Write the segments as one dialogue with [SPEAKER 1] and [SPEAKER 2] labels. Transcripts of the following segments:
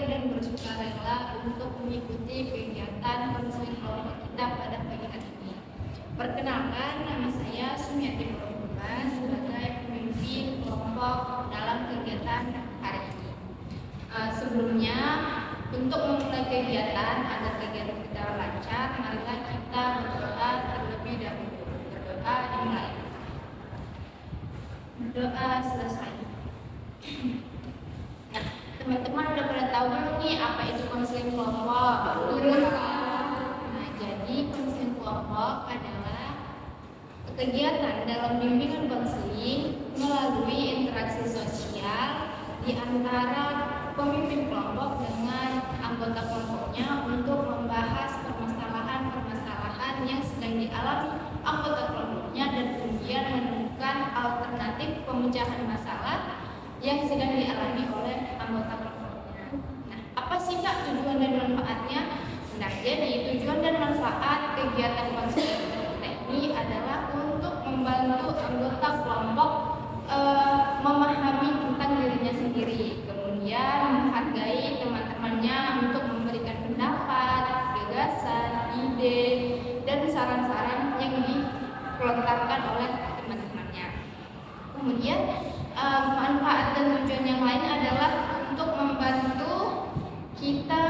[SPEAKER 1] dan bersukarela untuk mengikuti kegiatan konseling kelompok kita pada pagi hari ini. Perkenalkan, nama saya Sumiati Purwoma sebagai pemimpin kelompok dalam kegiatan hari ini. Sebelumnya, untuk memulai kegiatan agar kegiatan kita lancar, marilah kita berdoa terlebih dahulu. Berdoa dimulai. Berdoa selesai. Nah, teman-teman udah pada tahu belum nih apa itu konseling kelompok? Nah, jadi konseling kelompok adalah kegiatan dalam bimbingan konseling melalui interaksi sosial di antara pemimpin kelompok dengan anggota kelompoknya untuk membahas permasalahan-permasalahan yang sedang dialami anggota kelompoknya dan kemudian menemukan alternatif pemecahan masalah yang sedang dialami oleh anggota kelompoknya. Nah, apa sih Kak tujuan dan manfaatnya? Nah, jadi tujuan dan manfaat kegiatan konseling ini adalah untuk membantu anggota kelompok memahami tentang dirinya sendiri, kemudian menghargai teman-temannya untuk memberikan pendapat, gagasan, ide, dan saran-saran yang dilontarkan oleh teman-temannya. Kemudian manfaat dan tujuan yang lain adalah untuk membantu kita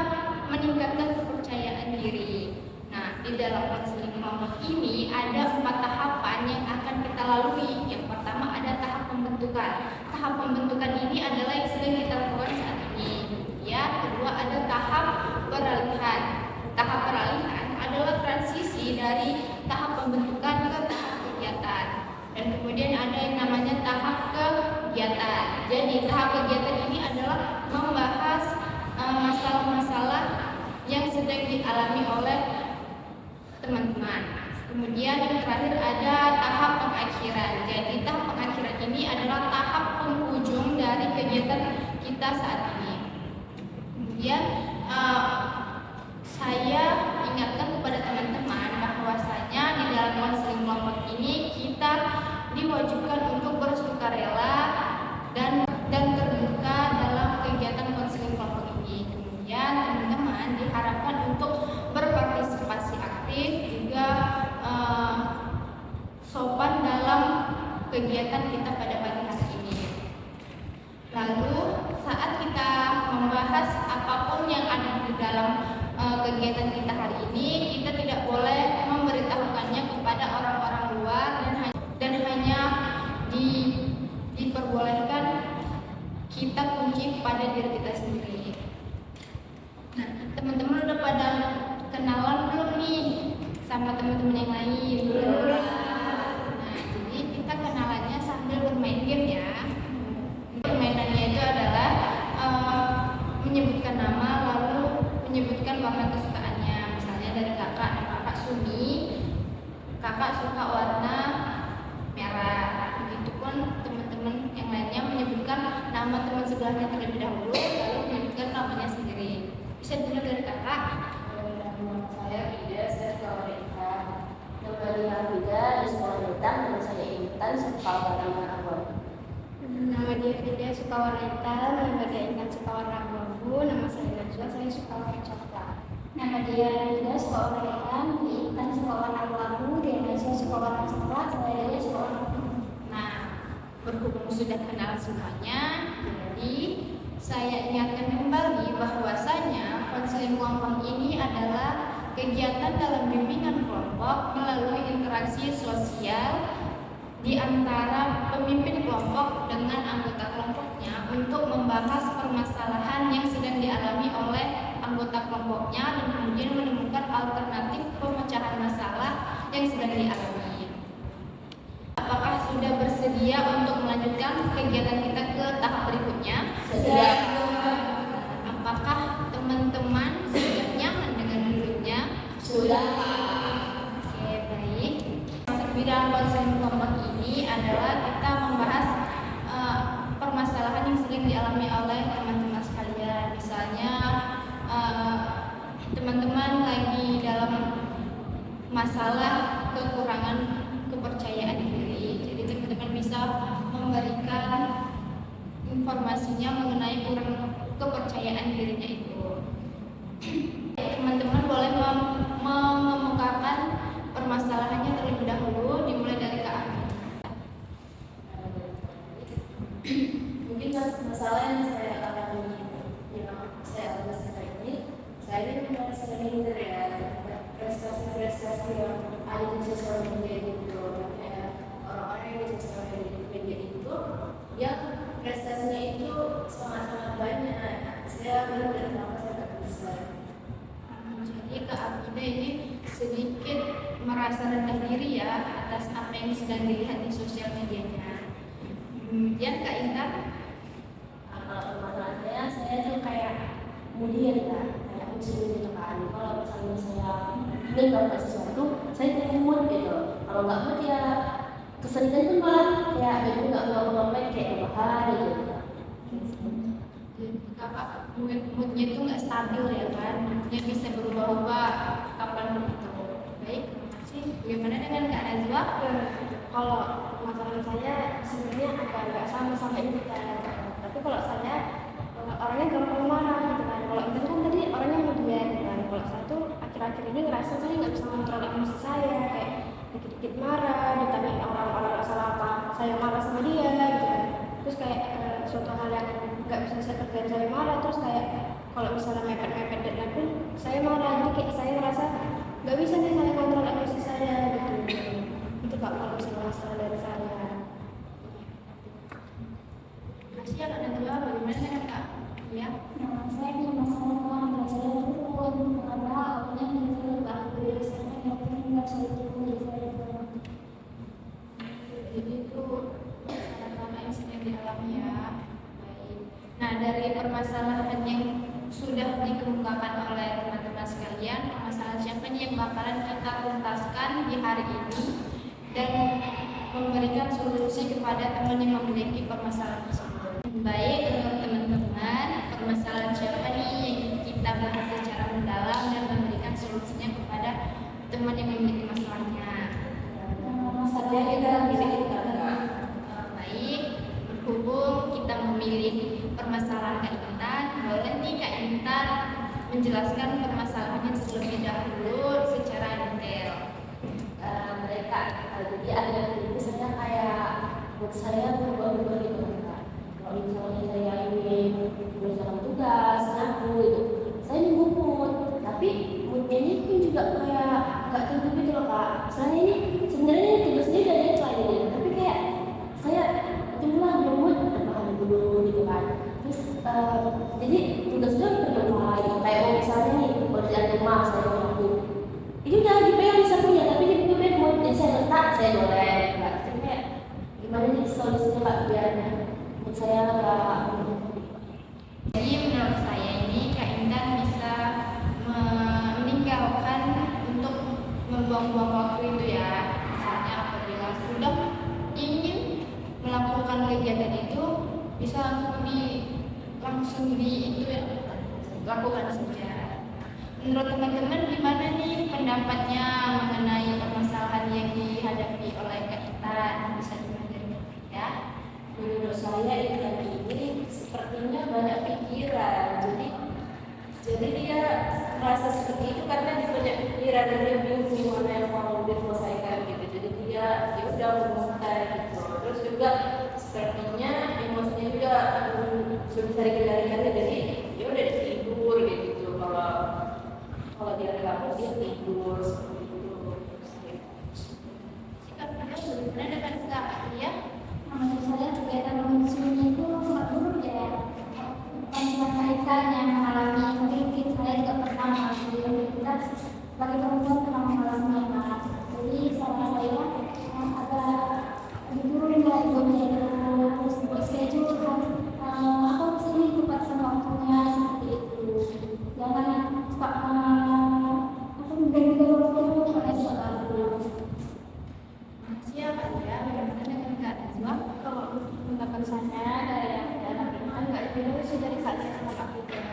[SPEAKER 1] meningkatkan kepercayaan diri. Nah, di dalam konseling kelompok ini ada 4 tahapan yang akan kita lalui. Yang pertama ada tahap pembentukan. Tahap pembentukan ini adalah yang sedang kita lakukan saat ini. Kemudian kedua ada tahap peralihan. Tahap peralihan adalah transisi dari tahap pembentukan ke tahap kegiatan. Dan kemudian ada yang namanya tahap kegiatan. Jadi tahap kegiatan ini adalah membahas masalah-masalah yang sedang dialami oleh teman-teman. Kemudian yang terakhir ada tahap pengakhiran. Jadi tahap pengakhiran ini adalah tahap penghujung dari kegiatan kita saat ini. Kemudian saya ingatkan kepada teman-teman bahwasanya di dalam konseling kelompok ini kita diwajibkan untuk bersukarela dan terbuka dalam kegiatan konseling kelompok ini. Kemudian teman-teman diharapkan untuk berpartisipasi aktif, juga sopan dalam kegiatan kita pada pagi hari ini. Lalu saat kita membahas apapun yang ada di dalam kegiatan kita hari ini, kita tidak boleh memberitahukannya kepada orang-orang luar dan hanya diperbolehkan kita kunci pada diri kita sendiri. Nah, teman-teman udah pada kenalan belum nih sama teman-teman yang lain? Nah, jadi kita kenalannya sambil bermain game ya. Permainannya itu adalah menyebutkan nama lalu menyebutkan warna kesukaannya. Misalnya dari kakak Sumi, kakak suka warna merah. Begitupun teman-teman yang lainnya menyebutkan nama teman sebelahnya terlebih dahulu lalu menyebutkan namanya sendiri. Bisa dulu dari kakak.
[SPEAKER 2] Nama saya Ida, saya sekolah wanita. Nama dia Ida, di sekolah wanita. Nama saya Intan, sekolah warna abu-abu.
[SPEAKER 1] Nama dia Ida, suka warna hitam. Nama dia Intan, suka warna abu-abu. Nama saya Najwa, saya suka warna coklat.
[SPEAKER 3] Nama dia Ida, suka warna hitam. Intan suka warna abu-abu. Dia Najwa suka warna coklat. Saya dia suka warna putih.
[SPEAKER 1] Nah, berhubung sudah kenal semuanya, jadi saya ingatkan kembali bahwasanya konseling kelompok ini adalah kegiatan dalam bimbingan kelompok melalui interaksi sosial di antara pemimpin kelompok dengan anggota kelompoknya untuk membahas permasalahan yang sedang dialami oleh anggota kelompoknya dan kemudian menemukan alternatif pemecahan masalah yang sedang dialami. Apakah sudah bersedia untuk melanjutkan kegiatan kita ke tahap berikutnya?
[SPEAKER 2] Sudah.
[SPEAKER 1] Apakah teman-teman sudah nyaman dengan duduknya?
[SPEAKER 2] Sudah.
[SPEAKER 1] Oke, baik. Di dalam konseling kelompok ini adalah kita membahas permasalahan yang sering dialami oleh teman-teman sekalian. Misalnya teman-teman lagi dalam masalah kekurangan kepercayaan diri. Jadi teman-teman bisa memberikan informasinya mengenai kurang kepercayaan diri dirinya itu. Teman-teman boleh mengemukakan permasalahannya terlebih dahulu, dimulai dari Kak Afif.
[SPEAKER 2] Mungkin masalah yang saya alami, yang saya alami sekarang ini, saya ini merasa minder ya, prestasi-prestasi yang ada di sosial media gitu. Orang-orang yang di sosial media itu, yang prestasinya itu sangat-sangat banyak. Saya minder kenapa saya tak bisa.
[SPEAKER 1] Jadi Kak Afida ini sedikit merasa rendah diri ya atas apa yang sedang dilihat di sosial medianya. Kemudian Kak Intan,
[SPEAKER 2] Kalau masalahnya saya tuh kayak kemudian kan, kayak musuh gitu kan. Kalau misalnya saya ingin melakukan sesuatu, saya tidak mood gitu. Kalau nggak mood ya kesedihan tuh malah kayak aku nggak mau ngapain kayak rebahan gitu.
[SPEAKER 1] Kakak moodnya itu nggak stabil ya kan, moodnya bisa berubah-ubah kapan begitu. Baik, terima kasih. Bagaimana dengan Kak Najwa?
[SPEAKER 3] Kalau masalah saya sebenarnya agak sama ini kan. Tapi kalau saya orangnya gampang marah gitu kan. Kalau itu kan tadi orangnya kemudian gitu kan. Kalau saya tuh akhir-akhir ini ngerasa saya nggak bisa mengontrol emosi saya, kayak dikit-dikit marah, ditanyain orang-orang nggak salah apa, saya marah sama dia gitu kan. Terus kayak suatu hal yang nggak bisa saya kerjain saya marah, terus kayak kalau misalnya mepet-mepet deadline pun saya marah. Jadi kayak saya ngerasa nggak bisa nih saya kontrol emosi saya gitu. Itu Kak kalau misalnya masalah dari saya.
[SPEAKER 1] Kasih ya Kak Najwa, bagaimana dengan Kak? Ya.
[SPEAKER 3] Nah, saya punya masalah dengan belajar turun karena awalnya belajar baku dari sana yang nggak saya turun di saya.
[SPEAKER 1] Jadi itu sama yang sedang dialami ya. Baik. Nah, dari permasalahan yang sudah dikemukakan oleh teman-teman sekalian, permasalahan siapa nih yang bakalan kita tuntaskan di hari ini dan memberikan solusi kepada teman yang memiliki permasalahan tersebut. Baik, menurut teman-teman, permasalahan siapa nih yang kita bahas secara mendalam dan memberikan solusinya kepada teman yang memiliki masalahnya.
[SPEAKER 2] Masalahnya kita misalnya
[SPEAKER 1] Baik, berhubung kita memilih permasalahan Kak Intan, boleh nih Kak Intan menjelaskan permasalahannya terlebih dahulu secara detail.
[SPEAKER 2] mereka jadi ada misalnya kayak buat saya berubah-ubah gitu kan. Kalau misalnya saya ingin mengerjakan tugas, nyapu gitu, saya nunggu mood, tapi moodnya ini pun juga kayak nggak tentu gitu loh Kak. Saya ini sebenarnya tugasnya udah deadline, tapi kayak saya itulah belum mood, bahan dulu gitu kan. Terus jadi tugasnya berubah gitu. Kayak misalnya nih pekerjaan rumah saya nyapu, ini udah dipegang bisa punya, tapi dia punya mood, jadi saya letak, saya goreng, Kak. Jadi kayak gimana nih solusinya Kak biar mood saya nggak.
[SPEAKER 1] Jadi menurut saya ini Kak Intan bisa meninggalkan untuk membuang-buang waktu itu ya. Misalnya apabila sudah ingin melakukan kegiatan itu, bisa langsung di itu ya, lakukan saja. Menurut teman-teman gimana nih pendapatnya mengenai permasalahan yang dihadapi oleh Kak Intan? Bisa dimengerti ya?
[SPEAKER 2] Menurut saya ini sepertinya banyak pikiran, jadi dia merasa seperti itu karena dia banyak pikiran dan dia bingung gimana yang mau diselesaikan gitu. Jadi dia udah memutar gitu. Terus juga sepertinya emosinya juga belum bisa dikendalikan, jadi dia udah tidur gitu. Kalau dia gabut dia tidur seperti itu.
[SPEAKER 1] Sikap beliau bagaimana dengan Kak ya?
[SPEAKER 3] Menurut saya kegiatan konsumsi itu sangat buruk ya. Bukan cuma kaitan yang mengalami, mungkin saya juga pernah mengalami kita sebagai perempuan pernah mengalaminya. Jadi sama saya agak diturunin lah egonya itu, terus buat schedule kan. Aku sini tepat sama waktunya seperti itu. Jangan suka aku mengganggu waktu pada suatu hal.
[SPEAKER 1] Siapa ya? Bagaimana dengan Kak Najwa?
[SPEAKER 3] Kalau pendapat saya dari yang dalam iman nggak itu dari saya sama Kak Fida.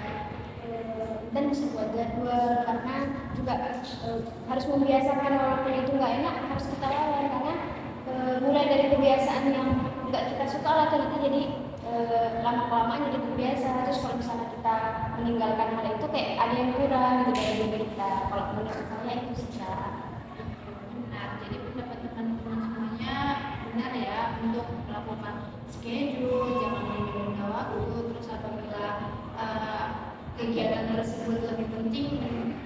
[SPEAKER 3] Dan bisa buat jadwal karena juga harus membiasakan walaupun itu nggak enak harus kita lawan karena mulai dari kebiasaan yang nggak kita suka lah ternyata jadi lama kelamaan jadi terbiasa. Terus kalau misalnya kita meninggalkan hal itu kayak ada yang kurang gitu dari diri kita. Kalau menurut saya itu sih Kak.
[SPEAKER 1] Benar, jadi pendapat teman-teman semuanya benar ya untuk melakukan schedule, jangan menunda waktu, terus apabila kegiatan tersebut lebih penting,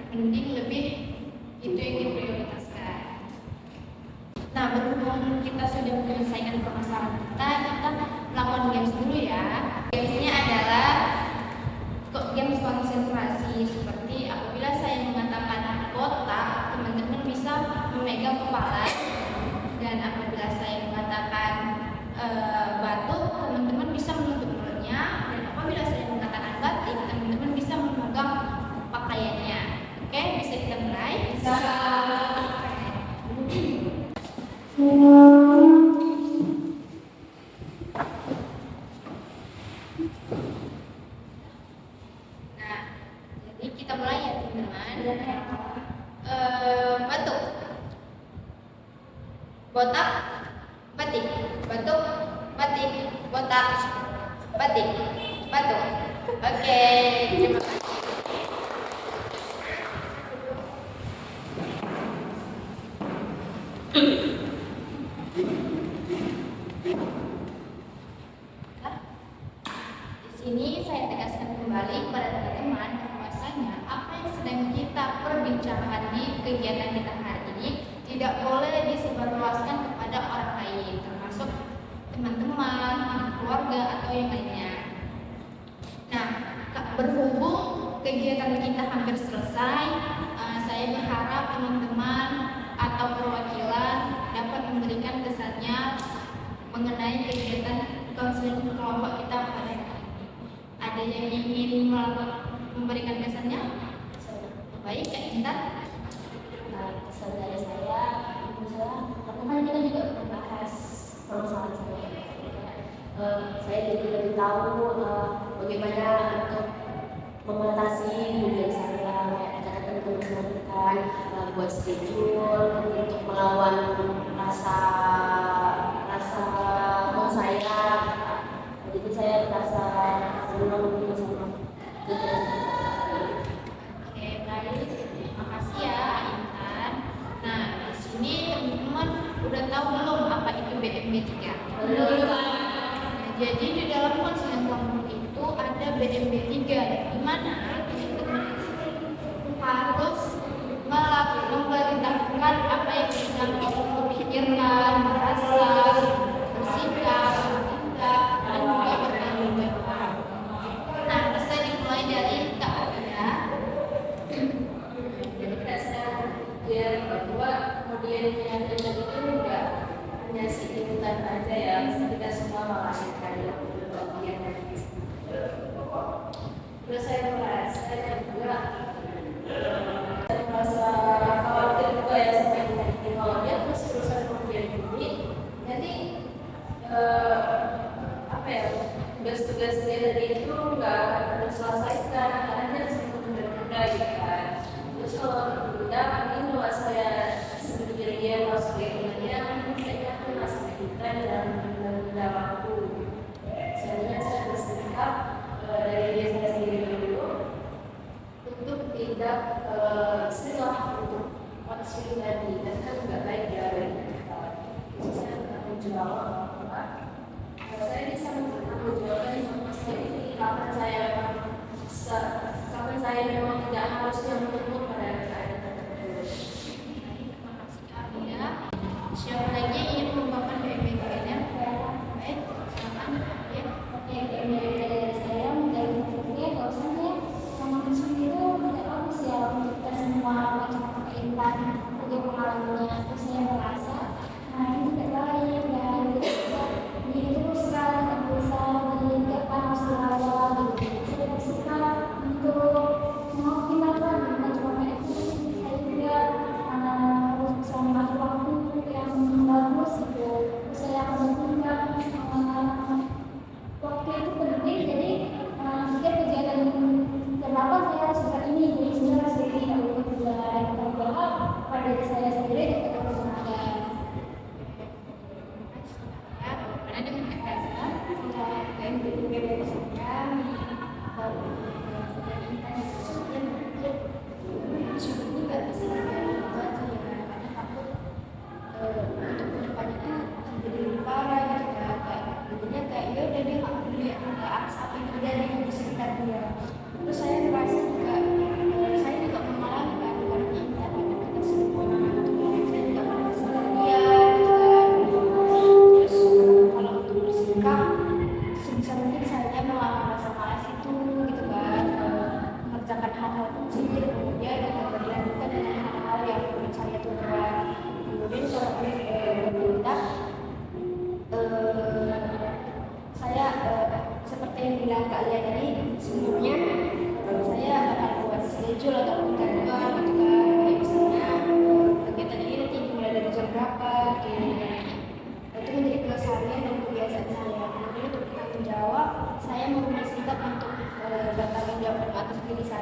[SPEAKER 1] mending lebih itu yang diprioritaskan. Nah, berhubung kita sudah menyelesaikan permasalahan kita melakukan games dulu ya. Gamesnya adalah games konsentrasi, seperti apabila saya mengatakan kotak, teman-teman bisa memegang kepala, dan apabila saya mengatakan batu, teman-teman bisa menutup mulutnya, dan apabila saya mengatakan batik, teman-teman bisa memegang pakaiannya. Oke, bisa kita mulai? Bisa. Nah, jadi kita mulai ya teman-teman. Batuk, botak, batik, batuk, batik, botak, batik, batuk. Oke, terima kasih. Di sini saya tegaskan kembali kepada teman-teman bahwasanya apa yang sedang kita perbincangkan di kegiatan kita hari ini tidak boleh disebarluaskan kepada orang lain, termasuk teman-teman, keluarga, atau yang lainnya. Nah, berhubung kegiatan kita hampir selesai, saya berharap teman-teman atau perwakilan dapat memberikan kesannya mengenai kegiatan konseling kelompok kita pada hari ini. Ada yang ingin memberikan kesannya? Baik, Kak Intan.
[SPEAKER 2] Kesan dari saya, karena kan kita juga membahas permasalahan saya jadi lebih tahu bagaimana untuk mengatasi budaya saya, kayak teman-teman menyampaikan buat schedule untuk melawan rasa mau saya. Jadi saya merasa senang sama kegiatan.
[SPEAKER 1] Oke, baik. Terima kasih ya, Intan. Nah, di sini teman-teman udah tahu belum apa itu BMB3?
[SPEAKER 2] Belum.
[SPEAKER 1] Jadi di dalam konseling kelompok itu ada BMB3, di mana teman-teman harus memberitahukan apa yang sedang dipikirkan, merasa, bersikap, bertindak, dan juga bertanggung jawab. Nah, bisa dimulai dari Kak Adia.
[SPEAKER 4] Jadi saya biar bahwa kemudian penyakit itu enggak hanya sekitar aja ya, kita semua merasakan bagian dari itu. Terus saya merasa juga merasa khawatir juga ya sampai tadi kalau dia terus-terusan kemudian ini nanti apa ya, tugas-tugas dia tadi itu nggak akan terselesaikan karena dia sering menunda gitu kan. Terus kalau menunda ini kalau saya sendiri dia kalau sebaiknya saya akan masih kehidupan dan menunda waktu. Sebenarnya saya bersikap dari diri saya sendiri dulu untuk tidak istilah untuk konseling tadi, dan kan nggak baik ya bagi kita. Saya bertanggung jawab apa? Saya bisa bertanggung jawab dengan masalah ini kapan saya memang tidak harusnya menuntut pada keadaan tertentu.
[SPEAKER 1] Terima kasih Kak Adia. Siapa lagi yang ingin mengungkapkan BMB3-nya? Baik, silakan Kak Adia.
[SPEAKER 3] Yang dari saya menjadi berpikir bahwasanya sama konseling itu tidak bagus ya untuk kita semua macam Intan untuk mengalaminya. Terus saya merasa ini tidak baik dan tidak bisa diteruskan, tidak bisa diingatkan harus dilawan gitu. Saya bersikap untuk mau kita kan cuma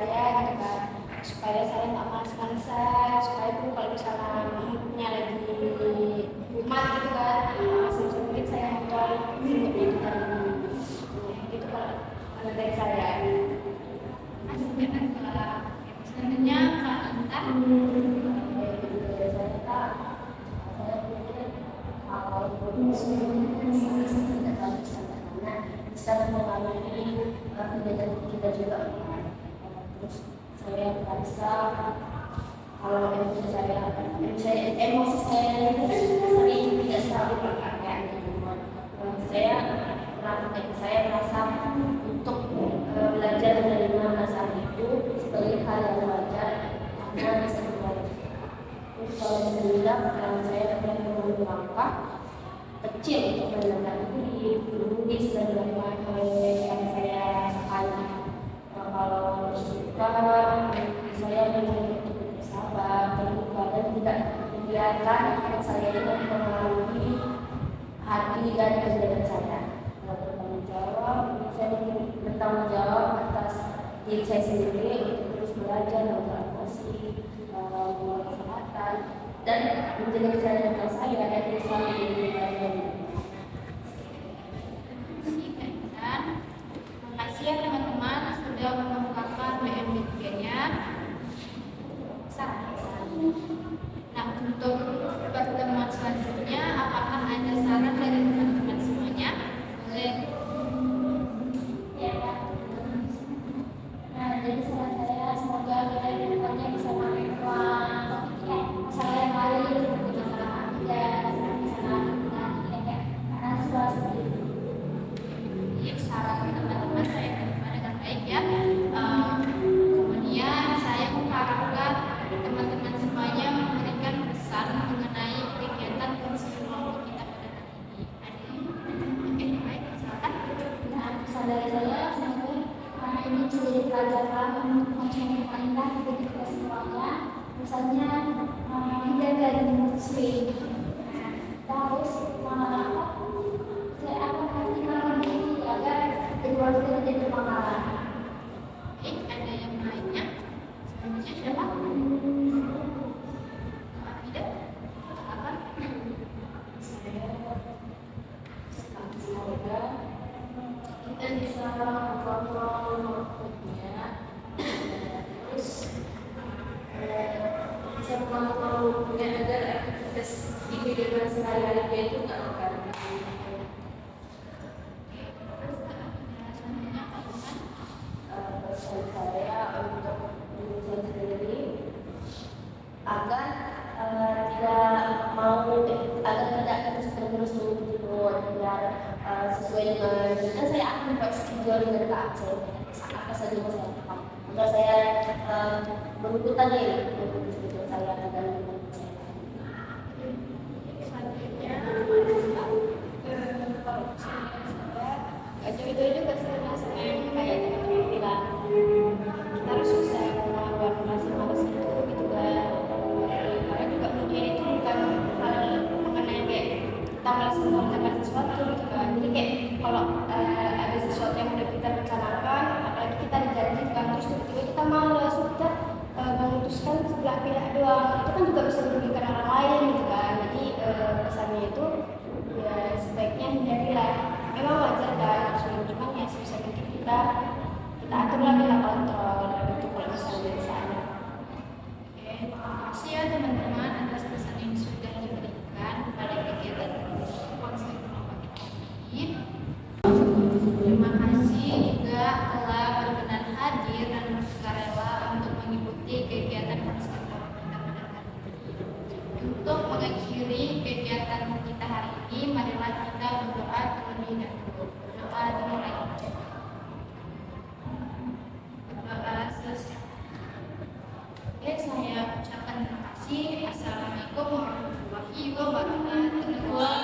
[SPEAKER 3] saya gitu kan, supaya saya nggak malas-malasan, supaya pun kalau misalnya moodnya lagi kumat gitu kan, sebisa-bisa saya ngobrol sebelumnya di hari itu kalau dari saya.
[SPEAKER 1] Aslinya kan Kak. Selanjutnya Kak Intan.
[SPEAKER 2] Bisa mempengaruhi kegiatan kita juga. Terus saya merasa kalau emosi saya itu sering tidak stabil kayak saya saya merasa untuk belajar menerima perasaan itu sebagai hal yang wajar karena bisa berubah. Terus kalau alhamdulillah saya dapat mengambil langkah kecil untuk menenangkan diri, menulis dan melakukan hal yang saya sukai. Kalau suka, saya belajar untuk bersabar, terbuka dan tidak membiarkan saya itu mempengaruhi hati dan pikiran saya. Kalau bertanggung jawab, saya bertanggung jawab atas diri saya sendiri untuk terus belajar dan beradaptasi, kesehatan dan menjaga kesehatan saya dan bersama diri saya.
[SPEAKER 1] Makasih ya teman-teman sudah mengemukakan BMB3-nya. Nah, untuk pertemuan selanjutnya, apakah ada saran dari teman-teman semuanya? Boleh.
[SPEAKER 2] Ya, nah, jadi saran saya semoga kita di depannya bisa melakukan masalah yang lain seperti masalah akidah, masalah karena seperti itu.
[SPEAKER 1] Ya, saran teman-teman saya terima dengan baik ya. Kemudian saya mengharapkan teman-teman semuanya memberikan pesan mengenai kegiatan konseling kelompok kita pada hari ini. Oke, baik, silakan.
[SPEAKER 3] Nah, pesan dari saya semoga karena ini menjadi pelajaran untuk konsumen indah bagi kita semuanya. Misalnya menjaga diri muslim. Terus saya akan perhatikan diri agar kedua kita menjadi bermanfaat.
[SPEAKER 1] Baik, ada yang lainnya? Selanjutnya siapa? Tidak? Apa?
[SPEAKER 4] Semoga kita bisa mengontrol waktunya, terus bisa mengontrol waktunya agar aktivitas di kehidupan sehari-hari kita itu nggak akan pesan saya untuk diri saya sendiri agar tidak terus menuntut biar sesuai dengan dan saya akan membuat schedule dengan Kak Aceh apa saja yang saya lakukan agar saya berurutan dengan schedule saya dan
[SPEAKER 3] Itu juga sebenarnya yang kayak teman-teman bilang kita harus bisa melawan rasa malas itu gitu kan. Karena juga mungkin itu bukan hal mengenai kayak kita malas mengerjakan sesuatu gitu kan. Jadi kayak kalau ada sesuatu yang udah kita rencanakan, apalagi kita dijanjikan terus tiba-tiba kita malas, kita memutuskan sebelah pihak doang, itu kan juga bisa merugikan orang lain gitu kan. Jadi pesannya itu ya sebaiknya hindarilah. Memang wajar kan, cuman ya sebisa mungkin kita atur lah, kita kontrol itu kalau misalnya dari sana.
[SPEAKER 1] Oke, terima kasih ya teman-teman atas pesan yang sudah diberikan pada kegiatan konseling kelompok kita ini. Terima kasih juga telah berkenan hadir dan bersukarela untuk mengikuti kegiatan konseling kelompok kita pada hari ini. Untuk mengakhiri kegiatan kita hari ini, marilah kita berdoa terlebih dahulu. Berdoa dimulai. Berdoa selesai. Oke, saya ucapkan terima kasih. Assalamualaikum warahmatullahi wabarakatuh.